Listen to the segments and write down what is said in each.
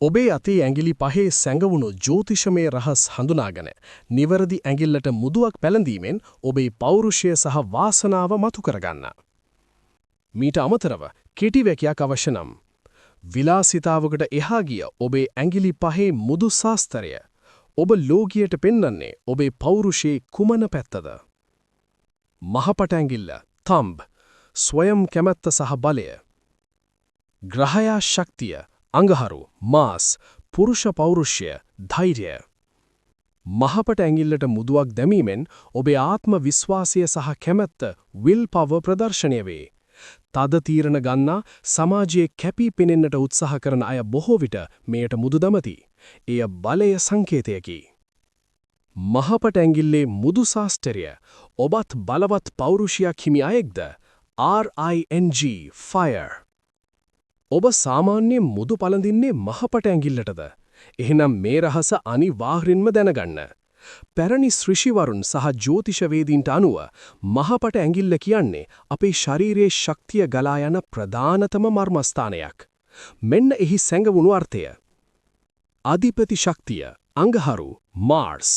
ඔබේ අතේ ඇඟිලි පහේ සැඟවුණු ජ්‍යොතිෂමය රහස් හඳුනාගෙන නිවැරදි ඇඟිල්ලට මුදුවක් පැලඳීමෙන් ඔබේ පෞරුෂය සහ වාසනාව මතු කරගන්න. මීට අමතරව කෙටි වැකියක් අවශ්‍ය නම් විලාසිතාවකට එහා ගිය ඔබේ ඇඟිලි පහේ මුදු ශාස්ත්‍රය ඔබ ලෝකියට පෙන්වන්නේ ඔබේ පෞරුෂයේ කුමන පැත්තද? මහපට ඇඟිල්ල තම්බ් ස්වයම් කැමැත්ත සහ බලය. ග්‍රහයා ශක්තිය අඟහරු මාස් පුරුෂ පෞරුෂය ධෛර්යය. මහපට ඇඟිල්ලට මුදුවක් දැමීමෙන් ඔබේ ආත්ම විශ්වාසය සහ කැමැත්ත will power ප්‍රදර්ශනය වේ. තද තීරණ ගන්නා සමාජයේ කැපී පෙනෙන්නට උත්සාහ කරන අය බොහෝ විට මෙයට මුදු දමති. එය බලය සංකේතයකි. මහපට ඇඟිල්ලේ මුදු ශාස්ත්‍රය ඔබත් බලවත් පෞරුෂයක් හිමි අයෙක්ද? RING fire. ඔබ සාමාන්‍යයෙන් මුදු පළඳින්නේ මහපට ඇඟිල්ලටද? එහෙනම් මේ රහස අනිවාර්යෙන්ම දැනගන්න. පැරණි ඍෂිවරුන් සහ ජ්‍යොතිෂවේදීන්ට අනුව මහපට ඇඟිල්ල කියන්නේ අපේ ශරීරයේ ශක්තිය ගලා යන ප්‍රධානතම මර්මස්ථානයක්. මෙන්න එහි සැඟවුණු අර්ථය. අධිපති ශක්තිය අඟහරු මාර්ස්.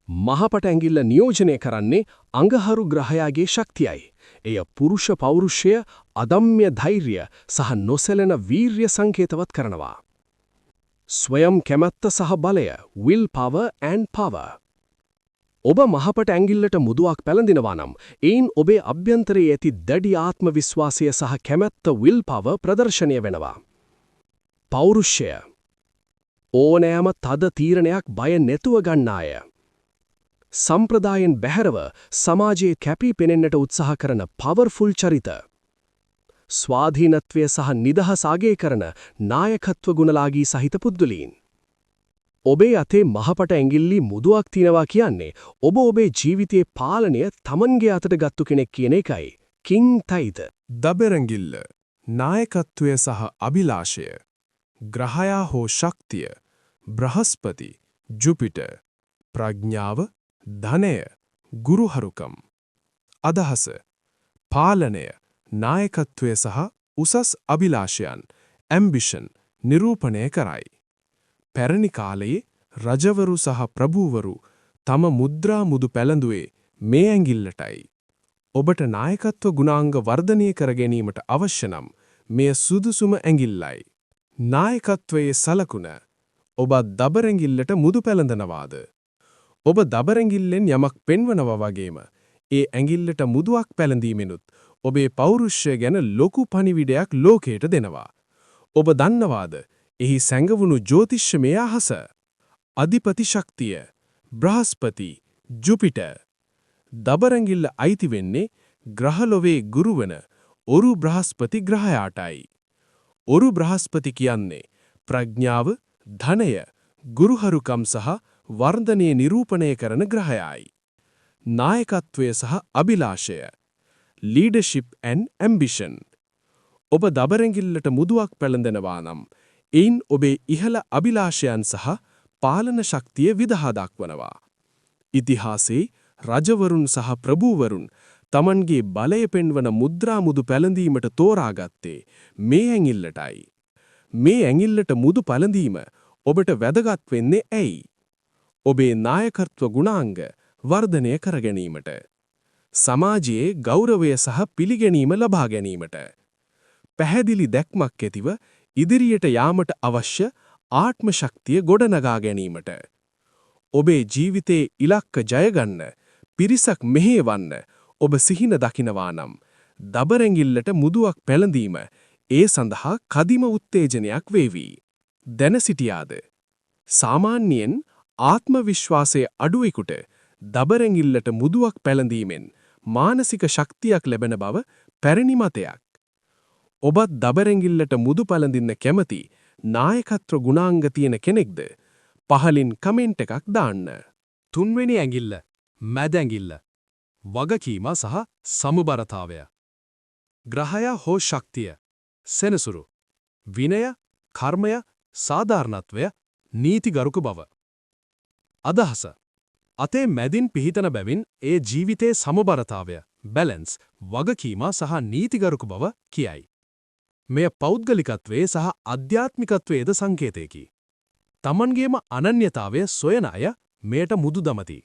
මහපට ඇඟිල්ල නියෝජනය කරන්නේ අඟහරු ග්‍රහයාගේ ශක්තියයි. එය පුරුෂ පෞරුෂය, අදම්‍ය ධෛර්ය සහ නොසැලෙන වීර්ය සංකේතවත් කරනවා. ස්වයම් කැමැත්ත සහ බලය will power and power. ඔබ මහපට ඇඟිල්ලට මුදුවක් පැලඳිනවා නම් එයින් ඔබේ අභ්‍යන්තරයේ ඇති දැඩි ආත්ම විශ්වාසය සහ කැමැත්ත will power ප්‍රදර්ශනය වෙනවා. පෞරුෂය ඕනෑම තද තීරණයක් බය නැතුව ගන්නාය. සම්ප්‍රදායෙන් බැහැරව සමාජයේ කැපී පෙනෙන්නට උත්සාහ කරන පවර්ෆුල් චරිත. ස්වාධීනත්වය සහ නිදහස අගය කරන නායකත්ව ගුණලාගී සහිත පුද්ගලයන්. ඔබේ අතේ මහපට ඇඟිල්ලි මුදුවක් තියනවා කියන්නේ ඔබ ඔබේ ජීවිතයේ පාලනය තමන්ගේ අතට ගත්තු කෙනෙක් කියන එකයි. කිං තයිද. දබරැඟිල්ල නායකත්වය සහ අභිලාෂය. ග්‍රහයා හෝ ශක්තිය බ්‍රහස්පති ජුපිටර්. ප්‍රඥාව ධනය ගුරුහරුකම්. අදහස පාලනය නායකත්වය සහ උසස් අභිලාෂයන් ඇම්බිෂන් නිරූපණය කරයි. පැරණි කාලයේ රජවරු සහ ප්‍රභූවරු තම මුද්‍රා මුදු පැළඳුවේ මේ ඇඟිල්ලටයි. ඔබට නායකත්ව ගුණාංග වර්ධනය කර ගැනීමට අවශ්‍ය නම් මෙය සුදුසුම ඇඟිල්ලයි. නායකත්වයේ සලකුණ ඔබ දබරැඟිල්ලට මුදු පැළඳනවාද? ඔබ දබරැඟිල්ලෙන් යමක් පෙන්වනවා වගේම ඒ ඇඟිල්ලට මුදුවක් පැළඳීමෙනුත් ඔබේ පෞරුෂය ගැන ලොකු පණිවිඩයක් ලෝකයට දෙනවා. ඔබ දන්නවාද එහි සැඟවුණු ජ්‍යොතිෂමය අහස? අධිපති ශක්තිය බ්‍රහස්පති ජුපිටර්. දබරැඟිල්ල අයිති වෙන්නේ ග්‍රහලොවේ ගුරුවන ඔරු බ්‍රහස්පති ග්‍රහයාටයි. ඔරු බ්‍රහස්පති කියන්නේ ප්‍රඥාව, ධනය, ගුරුහරුකම් සහ වර්ධනය නිරූපණය කරන ග්‍රහයයි. නායකත්වය සහ අභිලාෂය leadership and ambition. ඔබ දබරැඟිල්ලට මුදුවක් පැළඳෙනවා නම් එයින් ඔබේ ඉහළ අභිලාෂයන් සහ පාලන ශක්තිය විදහා දක්වනවා. ඉතිහාසයේ රජවරුන් සහ ප්‍රභූවරුන් තමන්ගේ බලය පෙන්වන මුද්‍රා මුදු පැළඳීමට තෝරාගත්තේ මේ ඇඟිල්ලටයි. මේ ඇඟිල්ලට මුදු පැළඳීම ඔබට වැදගත් වෙන්නේ ඇයි? ඔබේ නායකත්ව ගුණාංග වර්ධනය කර ගැනීමට. සමාජයේ ගෞරවය සහ පිළිගැනීම ලබා ගැනීමට. පැහැදිලි දැක්මක් ඇතිව ඉදිරියට යාමට අවශ්‍ය ආත්ම ශක්තිය ගොඩනගා ගැනීමට. ඔබේ ජීවිතයේ ඉලක්ක ජයගන්න, පිරිසක් මෙහෙයවන්න ඔබ සිහින දකිනවා නම් දබරැඟිල්ලට මුදුවක් පැළඳීම ඒ සඳහා කදිම උත්තේජනයක් වේවි. දැන සිටියාද? සාමාන්‍යයෙන් ආත්ම විශ්වාසය අඩුවෙකුට දබරැඟිල්ලට මුදුවක් පැළඳීමෙන් මානසික ශක්තියක් ලැබෙන බව පැරණි මතයක්. ඔබත් දබරැඟිල්ලට මුදු පැළඳින්න කැමති නායකත්ව ගුණාංග තියෙන කෙනෙක්ද? පහලින් කමෙන්ට් එකක් දාන්න. තුන්වෙනි ඇඟිල්ල මැද ඇඟිල්ල. වගකීම සහ සමබරතාවය. ග්‍රහයා හෝ ශක්තිය සෙනසුරු. විනය, කර්මය, සාධාරණත්වය, නීතිගරුක බව. අදහස අතේ මැදින් පිහිටන බැවින් ඒ ජීවිතයේ සමබරතාවය බැලන්ස්, වගකීම සහ නීතිගරුක බව කියයි. මෙය පෞද්ගලිකත්වයේ සහ අධ්‍යාත්මිකත්වයේද සංකේතයකි. තමන්ගේම අනන්‍යතාවය සොයන අය මෙයට මුදු දමති.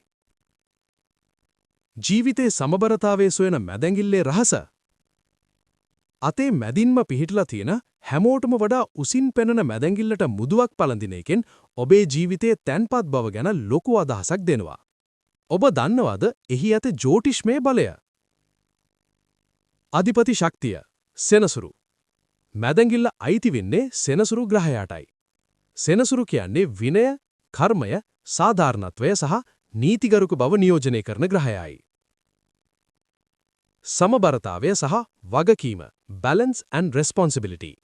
ජීවිතයේ සමබරතාවයේ සොයන මැදැඟිල්ලේ රහස. අතේ මැදින්ම පිහිටලා තියෙන හැමෝටම වඩා උසින් පෙනෙන මැදැඟිල්ලට මුදුවක් පළඳින එකෙන් ඔබේ ජීවිතයේ තැන්පත් බව ගැන ලොකු අදහසක් දෙනවා. ඔබ දන්නවද එහි ඇත ජ්‍යොතිෂමය බලය? අධිපති ශක්තිය සෙනසුරු. මැදැඟිල්ල අයිති වෙන්නේ සෙනසුරු ග්‍රහයාටයි. සෙනසුරු කියන්නේ විනය, කර්මය, සාධාරණත්වය සහ නීතිගරුක බව නියෝජනය කරන ග්‍රහයයි. සමබරතාවය සහ වගකීම balance and responsibility.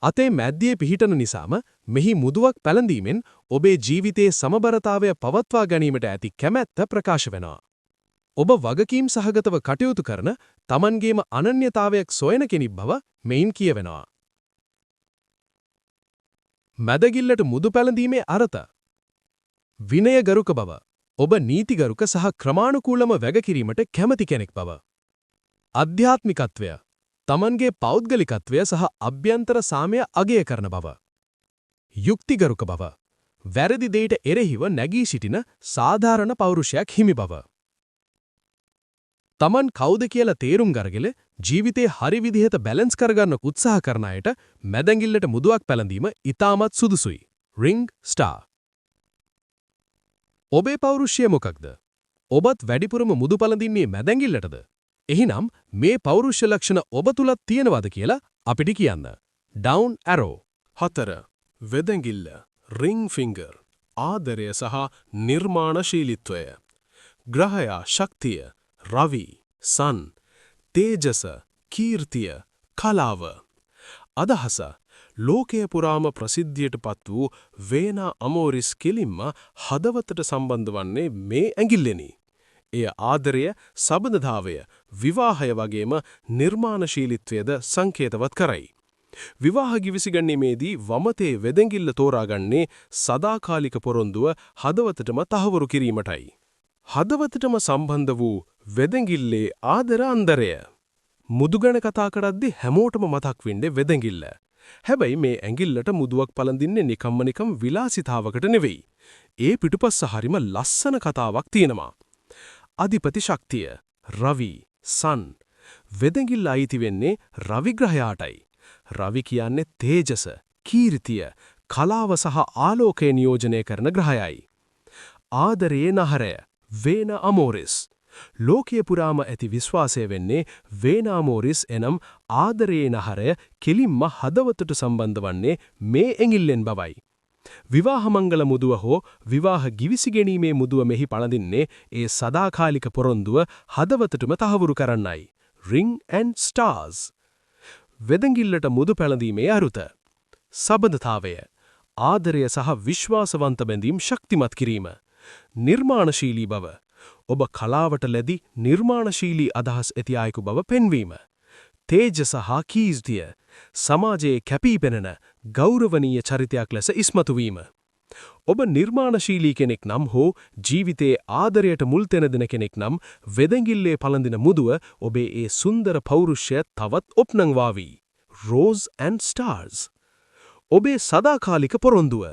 අතේ මැද්දේ පිහිටන නිසාම මෙහි මුදුවක් පැලඳීමෙන් ඔබේ ජීවිතයේ සමබරතාවය පවත්වා ගැනීමට ඇති කැමැත්ත ප්‍රකාශ වෙනවා. ඔබ වගකීම් සහගතව කටයුතු කරන තමන්ගේම අනන්‍යතාවයක් සොයන කෙනෙක් බව මෙයින් කියවෙනවා. මැදගිල්ලට මුදු පැලඳීමේ අර්ථ. විනයගරුක බව. ඔබ නීතිගරුක සහ ක්‍රමානුකූලව වැගකිරීමට කැමති කෙනෙක් බව. අධ්‍යාත්මිකත්වය. තමන්ගේ පෞද්ගලිකත්වය සහ අභ්‍යන්තර සාමය අගය කරන බව. යුක්තිගරුක බව. වැරදි දෙයට එරෙහිව නැගී සිටින සාධාරණ පෞරුෂයක් හිමි බව. තමන් කවුද කියලා තේරුම් ගරගෙන ජීවිතේ හරි විදිහට බැලන්ස් කරගන්න උත්සාහ කරන අයට මැදැඟිල්ලට මුදුවක් පැලඳීම ඉතාමත් සුදුසුයි. Ring star. ඔබේ පෞරුෂය මොකක්ද? ඔබත් වැඩිපුරම මුදු පළඳින්නේ මැදැඟිල්ලටද? එහිනම් මේ පෞරුෂ ලක්ෂණ ඔබ තුලත් තියෙනවද කියලා අපිට කියන්න. Down arrow. 4. වෙදැඟිල්ල රිං ෆිංගර් ආදරය සහ නිර්මාණශීලීත්වය. ග්‍රහයා ශක්තිය රවි සන් තේජස කීර්තිය කලාව. අදහස ලෝකයේ පුරාම ප්‍රසිද්ධියට පත් වූ වේනා අමෝරිස් කෙලින්ම හදවතට සම්බන්ධ වන්නේ මේ ඇඟිල්ලෙනි. එය ආදරය, සබඳතාවය, විවාහය වගේම නිර්මාණශීලීත්වයද සංකේතවත් කරයි. විවාහ ගිවිසගැනීමේදී වමතේ වෙදැඟිල්ල තෝරාගන්නේ සදාකාලික පොරොන්දුව හදවතටම තහවුරු කිරීමටයි. හදවතටම සම්බන්ධ වූ වෙදැඟිල්ලේ ආදර අන්දරය. මුදුගැන කතා කරද්දී හැමෝටම මතක් වෙන්නේ වෙදැඟිල්ල. හැබැයි මේ ඇඟිල්ලට මුදුවක් පළඳින්නේ නිකම්ම විලාසිතාවකට නෙවෙයි. ඒ පිටුපස්ස හරිම ලස්සන කතාවක් තියෙනවා. අධිපති ශක්තිය රවි සන් වෙදැඟිල්ල අයිති වෙන්නේ රවි ග්‍රහයාටයි. රවි කියන්නේ තේජස, කීර්තිය, කලාව සහ ආලෝකය නියෝජනය කරන ග්‍රහයයි. ආදරයේ නහරය වේන අමෝරිස්. ලෝකයේ පුරාම ඇති විශ්වාසය වෙන්නේ වේන අමෝරිස් එනම් ආදරයේ නහරය කෙලින්ම හදවතට සම්බන්ධ වන්නේ මේ ඇඟිල්ලෙන් බවයි. විවාහ මංගල මුදුව හෝ විවාහ ගිවිසි ගැනීමේ මුදුව මෙහි පළඳින්නේ ඒ සදාකාලික පොරොන්දුව හදවතටම තහවුරු කරන්නයි. Ring and stars. වෙදැඟිල්ලට මුදු පැළඳීමේ අරුත. සබඳතාවය. ආදරය සහ විශ්වාසවන්ත බැඳීම් ශක්තිමත් කිරීම. නිර්මාණශීලී බව. ඔබ කලාවට ලැබි නිර්මාණශීලී අදහස් ඇති අයෙකු බව පෙන්වීම. තේජස හා කීර්තිය. සමාජයේ කැපී පෙනෙන ගෞරවනීය චරිතයක් ලෙස ඉස්මතු වීම. ඔබ නිර්මාණශීලී කෙනෙක් නම් හෝ ජීවිතයේ ආදරයට මුල් තැන දෙන කෙනෙක් නම් වෙදැඟිල්ලේ පළඳින මුදුව ඔබේ ඒ සුන්දර පෞරුෂය තවත් ඔප්නංවාවි. Rose and stars. ඔබේ සදාකාලික පොරොන්දුව.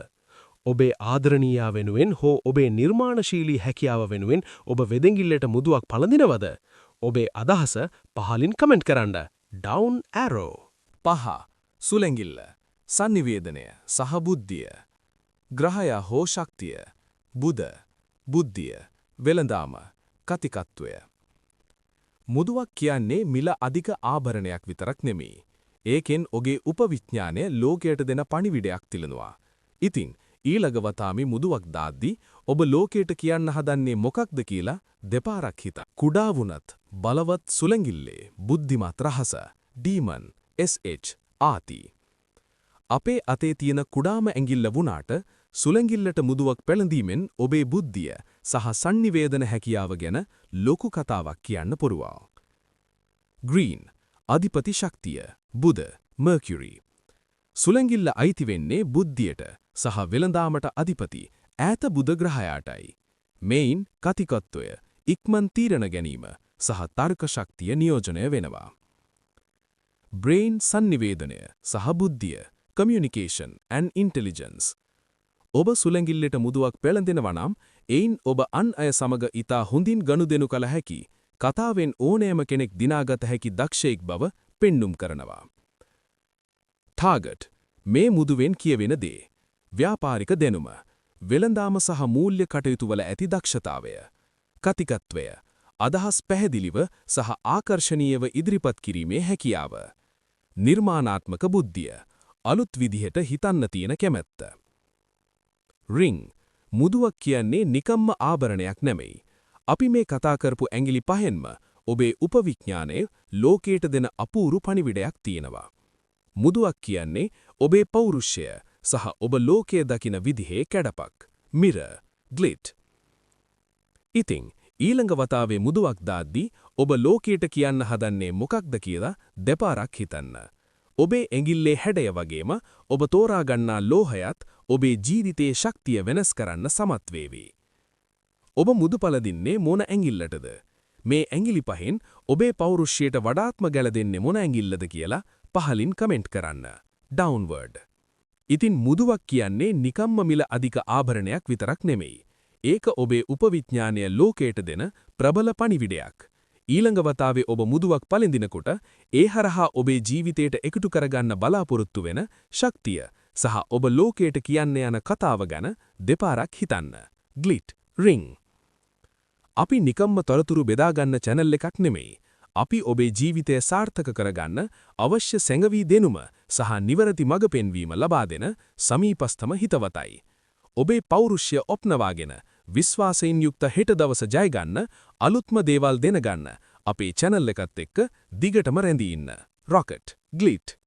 ඔබේ ආදරණීයා වෙනුවෙන් හෝ ඔබේ නිර්මාණශීලී හැකියාව වෙනුවෙන් ඔබ වෙදැඟිල්ලට මුදුවක් පළඳිනවද? ඔබේ අදහස පහලින් කමෙන්ට් කරන්න. Down arrow. 5. සුලැඟිල්ල සංනිවේදනය සහ බුද්ධිය. ග්‍රහයා හෝ ශක්තිය බුධ බුද්ධිය වෙළඳාම කතිකත්වය. මුදුවක් කියන්නේ මිල අධික ආභරණයක් විතරක් නෙමෙයි. ඒකෙන් ඔගේ උපවිඥානය ලෝකයට දෙන පණිවිඩයක් තිලනවා. ඉතින් ඊළඟ වතාමි මුදුවක් දාද්දී ඔබ ලෝකයට කියන්න හදන්නේ මොකක්ද කියලා දෙපාරක් හිතන්න. කුඩා වුණත් බලවත් සුලැඟිල්ලේ බුද්ධිමත් රහස. Demon SH ආති. අපේ අතේ තියෙන කුඩාම ඇඟිල්ල වුණාට සුලැඟිල්ලට මුදුවක් පැළඳීමෙන් ඔබේ බුද්ධිය සහ සංනිවේදන හැකියාව ගැන ලොකු කතාවක් කියන්න පුරුවා. ග්‍රීන් අධිපති ශක්තිය බුධ මර්කියුරි. සුලැඟිල්ල අයිති වෙන්නේ බුද්ධියට සහ වෙළඳාමට අධිපති ඈත බුධ ග්‍රහයාටයි. මෙයින් කතිකත්වය, ඉක්මන් තීරණ ගැනීම සහ තර්ක ශක්තිය නියෝජනය වෙනවා. බ්‍රේන් සංනිවේදනය සහ බුද්ධිය, කමියුනිකේෂන් ඇන් ඉන්ටෙලිජන්ස්. ඔබ සුළැඟිල්ලට මුදුවක් පෙළඳෙනවා නම් එයින් ඔබ අන් අය සමග ඉතා හොඳින් ගනුදෙනු කළ හැකි, කතාවෙන් ඕනෑම කෙනෙක් දිනාගත හැකි දක්ෂයෙක් බව පෙන්නුම් කරනවා. ටාගට් මේ මුදුවෙන් කියවෙන දේ. ව්‍යාපාරික දැනුම, වෙළඳාම සහ මූල්‍ය කටයුතුවල ඇති දක්ෂතාවය. කතිකත්වය, අදහස් පැහැදිලිව සහ ආකර්ශනීයව ඉදිරිපත් කිරීමේ හැකියාව. නිර්මාණාත්මක බුද්ධිය, අලුත් විදිහට හිතන්න තියෙන කැමැත්ත. රිං මුදුවක් කියන්නේ නිකම්ම ආභරණයක් නෙමෙයි. අපි මේ කතා කරපු ඇඟිලි පහෙන්ම ඔබේ උපවිඥානයේ ලෝකයට දෙන අපූරු පණිවිඩයක් තියෙනවා. මුදුවක් කියන්නේ ඔබේ පෞරුෂය සහ ඔබ ලෝකයේ දකින විදිහේ කැඩපක්. මිරර්, ග්ලිට්. ඉතින් ඊළඟ වතාවේ මුදුවක් දාද්දී ඔබ ලෝකයට කියන්න හදන්නේ මොකක්ද කියලා දෙපාරක් හිතන්න. ඔබේ ඇඟිල්ලේ හැඩය වගේම ඔබ තෝරා ගන්නා ලෝහයත් ඔබේ ජීවිතයේ ශක්තිය වෙනස් කරන්න සමත් වේවි. ඔබ මුදු පළදින්නේ මොන ඇඟිල්ලටද? මේ ඇඟිලි පහෙන් ඔබේ පෞරුෂයට වඩාත්ම ගැලදෙන්නේ මොන ඇඟිල්ලද කියලා පහලින් කමෙන්ට් කරන්න. ඩවුන්වර්ඩ්. ඉතින් මුදුවක් කියන්නේ නිකම්ම මිල අධික ආභරණයක් විතරක් නෙමෙයි. ඒක ඔබේ උපවිඥානය ලෝකයට දෙන ප්‍රබල පණිවිඩයක්. ඊළඟ වතාවේ ඔබ මුදුවක් පළඳිනකොට ඒ හරහා ඔබේ ජීවිතයට එකතු කරගන්න බලාපොරොත්තු වෙන ශක්තිය සහ ඔබ ලෝකයට කියන්න යන කතාව ගැන දෙපාරක් හිතන්න. ග්ලිට්, රිං. අපි නිකම්ම තොරතුරු බෙදාගන්න channel එකක් නෙමෙයි. අපි ඔබේ ජීවිතය සාර්ථක කරගන්න අවශ්‍ය සැඟවී දෙනුම සහ නිවැරදි මඟ පෙන්වීම ලබා දෙන සමීපස්තම හිතවතයි. ඔබේ පෞරුෂය ඔප්නවාගෙන විශ්වාසයෙන් යුක්ත හෙට දවස ජය ගන්න, අලුත්ම දේවල් දෙන ගන්න අපේ channel එකත් එක්ක දිගටම රැඳී ඉන්න. රොකට්, ග්ලිට්.